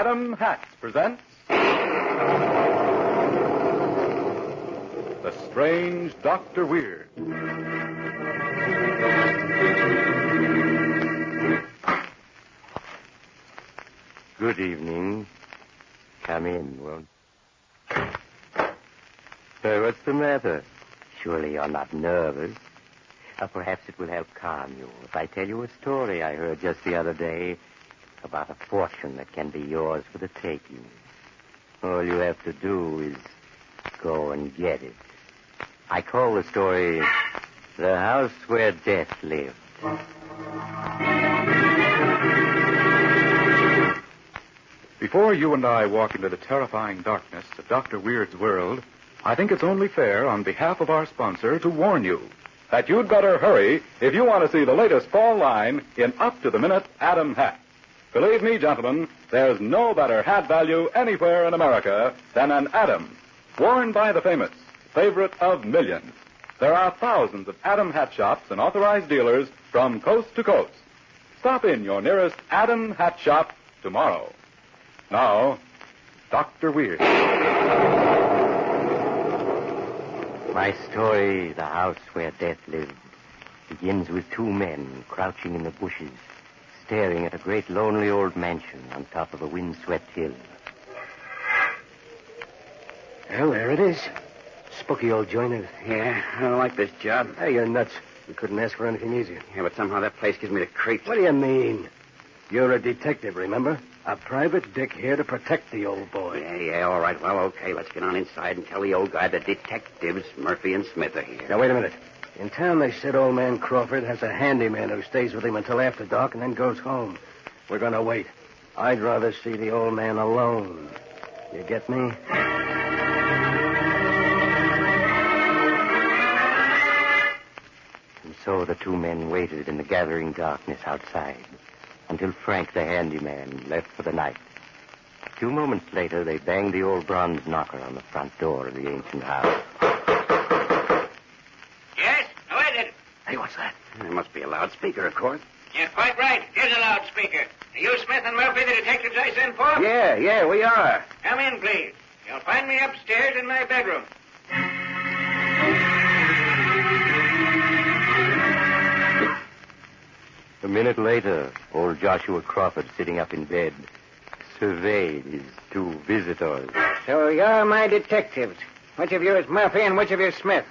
Adam Hatch presents The Strange Dr. Weird. Good evening. Come in, won't you? What's the matter? Surely you're not nervous. Or perhaps it will help calm you if I tell you a story I heard just the other day about a fortune that can be yours for the taking. All you have to do is go and get it. I call the story The House Where Death Lived. Before you and I walk into the terrifying darkness of Dr. Weird's world, I think it's only fair on behalf of our sponsor to warn you that you'd better hurry if you want to see the latest fall line in up-to-the-minute Adam hats. Believe me, gentlemen, there's no better hat value anywhere in America than an Adam, worn by the famous, favorite of millions. There are thousands of Adam hat shops and authorized dealers from coast to coast. Stop in your nearest Adam hat shop tomorrow. Now, Dr. Weird. My story, The House Where Death Lived, begins with two men crouching in the bushes, staring at a great lonely old mansion on top of a windswept hill. Well, there it is. Spooky old joint. Yeah, I don't like this job. Hey, you're nuts. We couldn't ask for anything easier. Yeah, but somehow that place gives me the creeps. What do you mean? You're a detective, remember? A private dick here to protect the old boy. Yeah, all right. Well, okay, let's get on inside and tell the old guy that detectives Murphy and Smith are here. Now, wait a minute. In town, they said old man Crawford has a handyman who stays with him until after dark and then goes home. We're going to wait. I'd rather see the old man alone. You get me? And so the two men waited in the gathering darkness outside until Frank, the handyman, left for the night. A few moments later, they banged the old bronze knocker on the front door of the ancient house. Yes? Who is it? Hey, what's that? There must be a loudspeaker, of course. You're quite right. Here's a loudspeaker. Are you Smith and Murphy, the detectives I sent for? Yeah, we are. Come in, please. You'll find me upstairs in my bedroom. A minute later, old Joshua Crawford, sitting up in bed, surveyed his two visitors. So you're my detectives. Which of you is Murphy and which of you is Smith?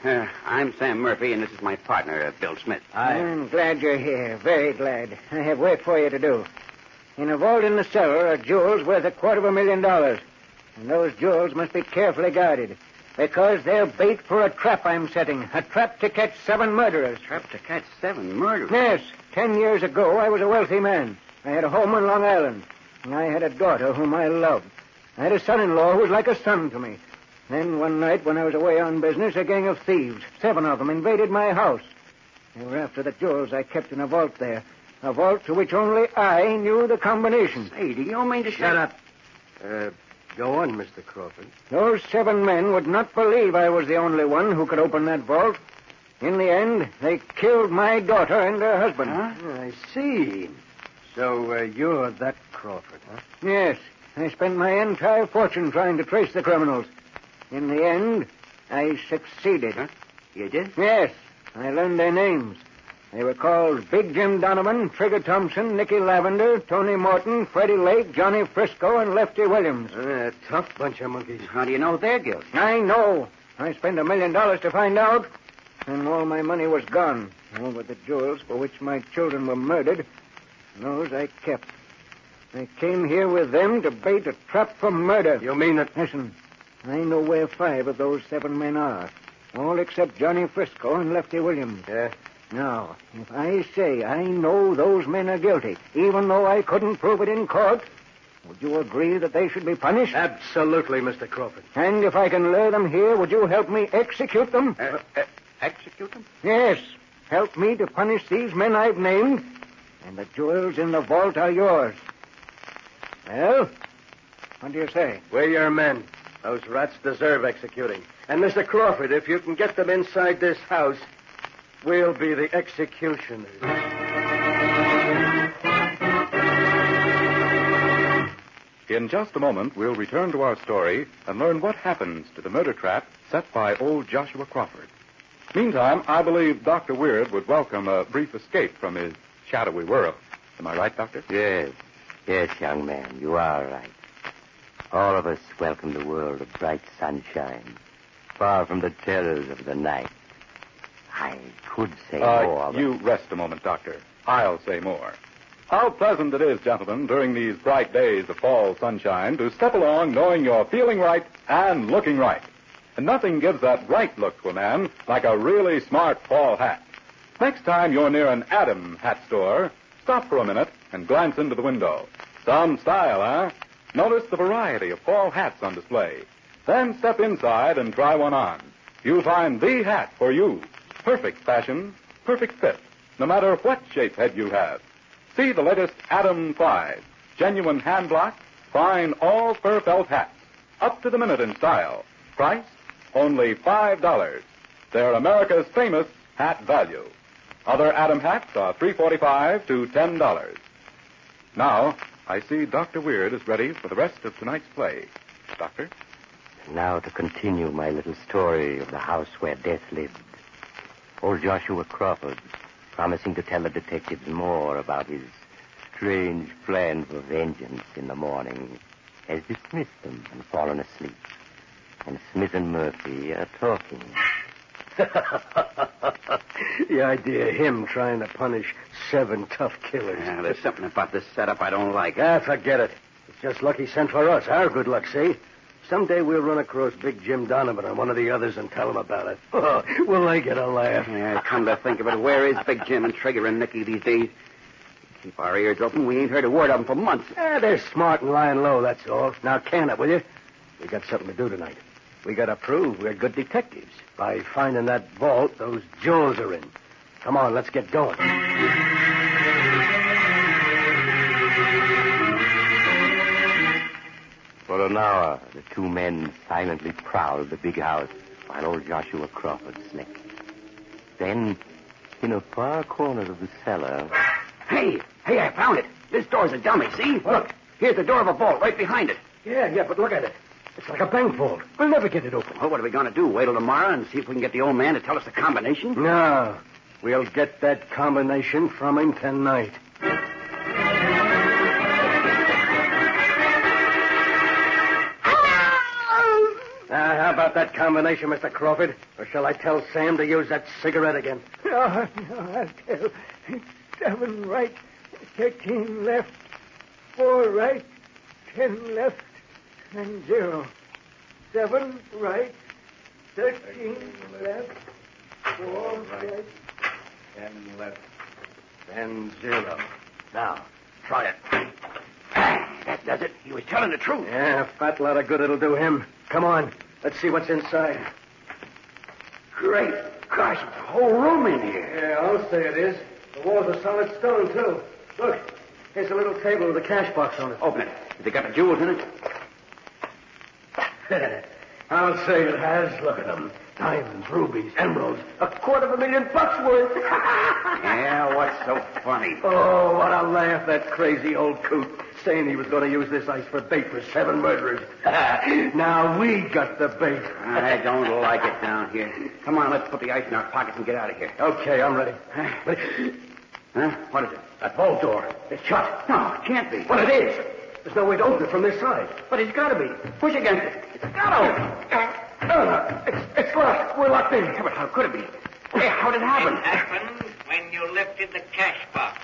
I'm Sam Murphy, and this is my partner, Bill Smith. I'm glad you're here. Very glad. I have work for you to do. In a vault in the cellar are jewels worth $250,000. And those jewels must be carefully guarded, because they're bait for a trap I'm setting. A trap to catch 7 murderers. Trap to catch 7 murderers? Yes. 10 years ago, I was a wealthy man. I had a home on Long Island. And I had a daughter whom I loved. I had a son-in-law who was like a son to me. Then one night, when I was away on business, a gang of thieves, 7 of them, invaded my house. They were after the jewels I kept in a vault there. A vault to which only I knew the combination. Hey, do you mean to Shut up. Go on, Mr. Crawford. Those 7 men would not believe I was the only one who could open that vault. In the end, they killed my daughter and her husband. Huh? I see. So you're that Crawford, huh? Yes. I spent my entire fortune trying to trace the criminals. In the end, I succeeded. Huh? You did? Yes. I learned their names. They were called Big Jim Donovan, Trigger Thompson, Nicky Lavender, Tony Morton, Freddie Lake, Johnny Frisco, and Lefty Williams. Tough bunch of monkeys. How do you know they're guilty? I know. I spent $1 million to find out, and all my money was gone. All but the jewels for which my children were murdered, those I kept. I came here with them to bait a trap for murder. You mean that... Listen, I know where 5 of those 7 men are. All except Johnny Frisco and Lefty Williams. Yeah? Now, if I say I know those men are guilty, even though I couldn't prove it in court, would you agree that they should be punished? Absolutely, Mr. Crawford. And if I can lure them here, would you help me execute them? Execute them? Yes. Help me to punish these men I've named, and the jewels in the vault are yours. Well, what do you say? We're your men. Those rats deserve executing. And, Mr. Crawford, if you can get them inside this house, we'll be the executioners. In just a moment, we'll return to our story and learn what happens to the murder trap set by old Joshua Crawford. Meantime, I believe Dr. Weird would welcome a brief escape from his shadowy world. Am I right, Doctor? Yes. Yes, young man, you are right. All of us welcome the world of bright sunshine, far from the terrors of the night. I could say more, but... You rest a moment, Doctor. I'll say more. How pleasant it is, gentlemen, during these bright days of fall sunshine to step along knowing you're feeling right and looking right. And nothing gives that right look to a man like a really smart fall hat. Next time you're near an Adam hat store, stop for a minute and glance into the window. Some style, huh? Notice the variety of fall hats on display. Then step inside and try one on. You'll find the hat for you. Perfect fashion, perfect fit, no matter what shape head you have. See the latest Adam 5, genuine hand block, fine all fur felt hats, up to the minute in style. Price, only $5. They're America's famous hat value. Other Adam hats are $3.45 to $10. Now, I see Dr. Weird is ready for the rest of tonight's play. Doctor? Now to continue my little story of the house where death lived. Old Joshua Crawford, promising to tell the detectives more about his strange plan for vengeance in the morning, has dismissed them and fallen asleep. And Smith and Murphy are talking. The idea of him trying to punish 7 tough killers. Yeah, there's something about this setup I don't like. Forget it. It's just luck he sent for us. Our good luck, see? Someday we'll run across Big Jim Donovan or one of the others and tell him about it. Oh, will they get a laugh? Yeah, come to think of it, where is Big Jim and Trigger and Nicky these days? Keep our ears open. We ain't heard a word of them for months. They're smart and lying low, that's all. Now, can it, will you? We got something to do tonight. We got to prove we're good detectives by finding that vault those jewels are in. Come on, let's get going. For an hour, the two men silently prowled the big house while old Joshua Crawford slept. Then, in a far corner of the cellar... Hey, I found it. This door's a dummy, see? Look, here's the door of a vault right behind it. Yeah, but look at it. It's like a bank vault. We'll never get it open. Well, what are we going to do? Wait till tomorrow and see if we can get the old man to tell us the combination? No. We'll get that combination from him tonight. How about that combination, Mr. Crawford? Or shall I tell Sam to use that cigarette again? No, I'll tell. 7 right, 13 left, 4 right, 10 left, and 0. 7 right, 13 left, 4 right, 10 left, and 0. Now, try it. That does it. He was telling the truth. Yeah, a fat lot of good it'll do him. Come on, let's see what's inside. Great gosh, it's a whole room in here. Yeah, I'll say it is. The walls are solid stone, too. Look, here's a little table with a cash box on it. Open it. Has it got the jewels in it? I'll say it has. Look at them. Diamonds, rubies, emeralds. $250,000 worth. Yeah, what's so funny? Oh, what a laugh, that crazy old coot. Saying he was going to use this ice for bait for 7 murderers. Now we got the bait. I don't like it down here. Come on, let's put the ice in our pockets and get out of here. Okay, I'm ready. Huh? What is it? That vault door. It's shut. No, it can't be. Well, it is. There's no way to open it from this side. But it's got to be. Push against it. It's got to open. It's locked. We're locked in. Yeah, but how could it be? Hey, how did it happen? It happened when you lifted the cash box.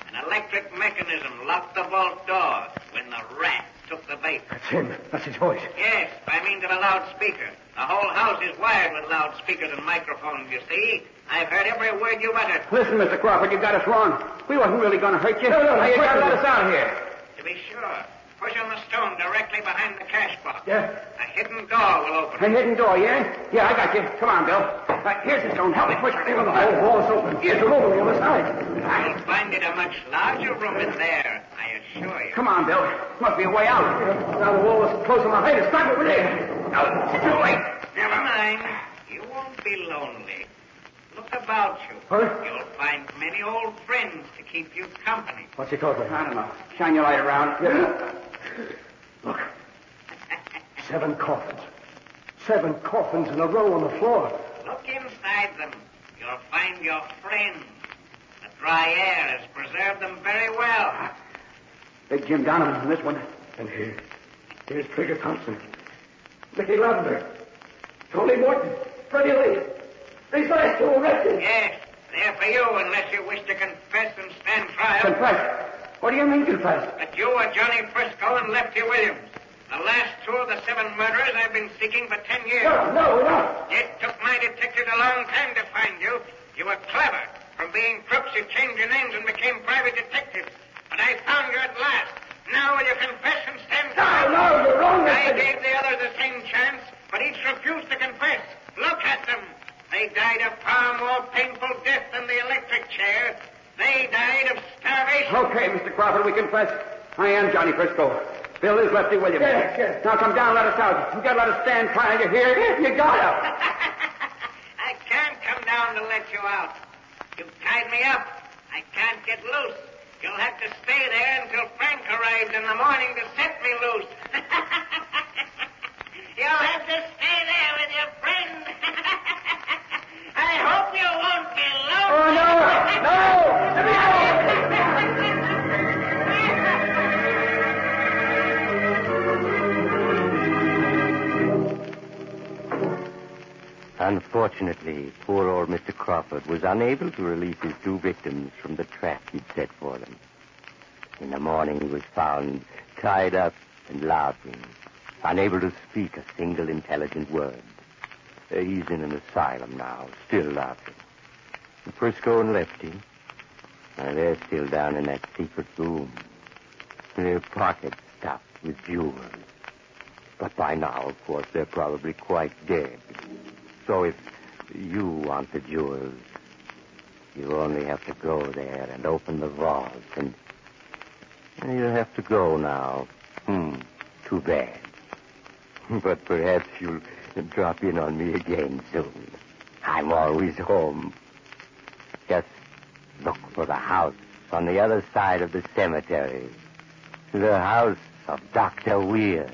An electric mechanism locked the vault door when the rat took the bait. That's him. That's his voice. Yes, by means of a loudspeaker. The whole house is wired with loudspeakers and microphones, you see. I've heard every word you've uttered. Listen, Mr. Crawford, you got us wrong. We wasn't really going to hurt you. No, Now you got to let us out of here. To be sure, push on the stone directly behind the cash box. Yeah? A hidden door will open. A hidden door, yeah? Yeah, I got you. Come on, Bill. Here's the stone. Help me push it. The whole wall's open. Here's a room on the other side. I'll find it a much larger room in there, I assure you. Come on, Bill. Must be a way out. Now the wall is closing behind us. Stop it with it. No, it's too late. Never mind. You won't be lonely. Look about you. Huh? You'll find many old friends to keep you company. What's he talking I about? don't know. Shine your light around. Look. 7 coffins. 7 coffins in a row on the floor. Look inside them. You'll find your friends. The dry air has preserved them very well. Big Jim Donovan in this one. And here's Trigger Thompson. Mickey Lavender. Tony Morton. Freddie Lee. These last 2 arrested. Yes, they're for you unless you wish to confess and stand trial. Confess? What do you mean, confess? That you were Johnny Frisco and Lefty Williams. The last 2 of the 7 murderers I've been seeking for 10 years. No. It took my detectives a long time to find you. You were clever. From being crooks, you changed your names and became private detectives. But I found you at last. Now will you confess and stand trial? No, you're wrong. I gave the others the same chance, but each refused to confess. Look at them. They died a far more painful death than the electric chair. They died of starvation. Okay, Mr. Crawford, we confess. I am Johnny Frisco. Bill is Lefty Williams. Yes. Now come down, let us out. You gotta let us stand trial. You hear? You gotta. I can't come down to let you out. You've tied me up. I can't get loose. You'll have to stay there until Frank arrives in the morning to set me loose. You'll have to stay there with your friend. I hope you won't get lost. Oh, no. Let me out. Unfortunately, poor old Mr. Crawford was unable to release his 2 victims from the trap he'd set for them. In the morning, he was found tied up and laughing, unable to speak a single intelligent word. He's in an asylum now, still laughing. And Frisco and Lefty, they're still down in that secret room. Their pockets stuffed with jewels. But by now, of course, they're probably quite dead. So if you want the jewels, you only have to go there and open the vault, and you have to go now. Too bad. But perhaps you'll drop in on me again soon. I'm always home. Just look for the house on the other side of the cemetery. The house of Dr. Weird.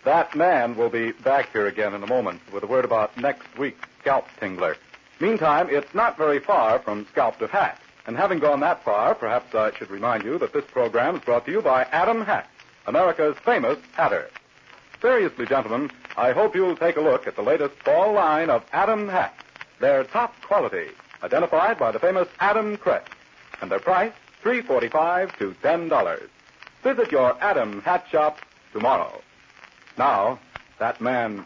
That man will be back here again in a moment with a word about next week's Scalp Tingler. Meantime, it's not very far from Scalp to Hat. And having gone that far, perhaps I should remind you that this program is brought to you by Adam Hats, America's famous hatter. Seriously, gentlemen, I hope you'll take a look at the latest fall line of Adam Hats. They're top quality, identified by the famous Adam crest. And their price, $3.45 to $10. Visit your Adam Hat shop tomorrow. Now, that man,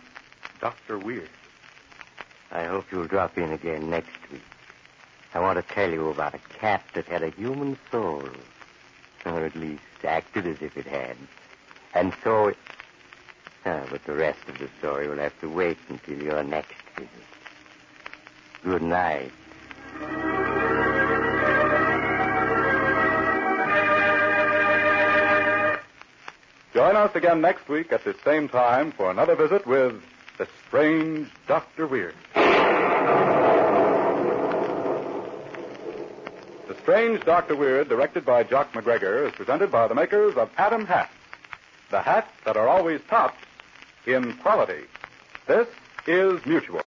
Dr. Weird. I hope you'll drop in again next week. I want to tell you about a cat that had a human soul. Or at least acted as if it had. And so... but the rest of the story will have to wait until your next visit. Good night. Join us again next week at this same time for another visit with the strange Dr. Weird. The Strange Dr. Weird, directed by Jock McGregor, is presented by the makers of Adam Hats. The hats that are always tops in quality. This is Mutual.